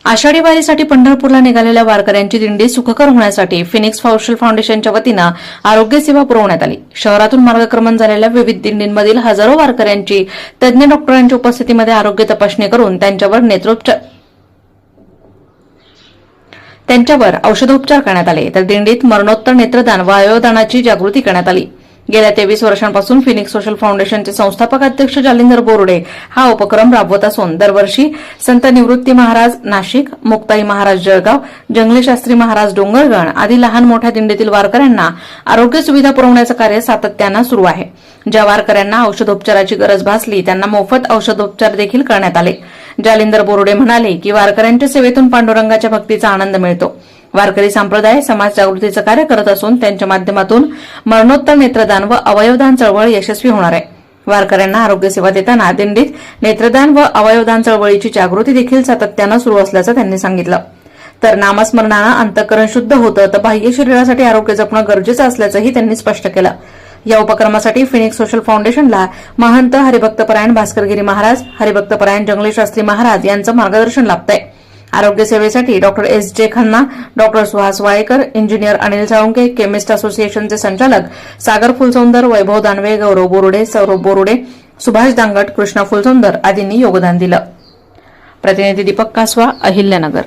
आषाढी वारीसाठी पंढरपूरला निघालेल्या वारकऱ्यांची दिंडी सुखकर होण्यासाठी फिनिक्स सोशल फाउंडेशनच्या वतीनं आरोग्य सेवा पुरवण्यात आली। शहरातून मार्गक्रमण झालेल्या विविध दिंडींमधील हजारो वारकऱ्यांची तज्ञ डॉक्टरांच्या उपस्थितीमध्ये आरोग्य तपासणी करून त्यांच्यावर औषधोपचार करण्यात आले। तर दिंडीत मरणोत्तर नेत्रदान व अवयवदानाची जागृती करण्यात आली। गेल्या 23 वर्षांपासून फिनिक्स सोशल फाउंडेशनचे संस्थापक अध्यक्ष जालिंदर बोरुडे हा उपक्रम राबवत असून दरवर्षी संत निवृत्ती महाराज नाशिक, मुक्ताई महाराज जळगाव, जंगली शास्त्री महाराज डोंगरगण आदी लहान मोठ्या दिंडीतील वारकऱ्यांना आरोग्य सुविधा पुरवण्याचं कार्य सातत्यानं सुरू आहे। ज्या वारकऱ्यांना औषधोपचाराची गरज भासली त्यांना मोफत औषधोपचार देखील करण्यात आले। जालिंदर बोरुडे म्हणाले की वारकऱ्यांच्या सेवेतून पांडुरंगाच्या भक्तीचा आनंद मिळतो। वारकरी संप्रदाय समाज जागृतीचं कार्य करत असून त्यांच्या माध्यमातून मरणोत्तर नेत्रदान व अवयवदान चळवळ यशस्वी होणार आहे। वारकऱ्यांना आरोग्य सेवा देताना दिंडीत नेत्रदान व अवयवदान चळवळीची जागृती देखील सातत्यानं सुरू असल्याचं त्यांनी सांगितलं। तर नामस्मरणानं अंतःकरण शुद्ध होतं तर बाह्य शरीरासाठी आरोग्य जपणं गरजेचं असल्याचंही त्यांनी स्पष्ट केलं। या उपक्रमासाठी फिनिक्स सोशल फाउंडेशनला महंत हरिभक्तपरायण भास्करगिरी महाराज, हरिभक्तपरायण जंगली शास्त्री महाराज यांचं मार्गदर्शन लाभतंय। आरोग्य सेवेसाठी doctor S.J. Khanna, doctor Suhas Walekar, engineer Anil Salunke, chemist असोसिएशनचे संचालक सागर फुलसौंदर, वैभव दानवे, गौरव बोरुडे, सौरभ बोरुडे, सुभाष दांगट, कृष्णा फुलसौंदर आदींनी योगदान दिलं। प्रतिनिधी दीपक कासवा, अहिल्यानगर।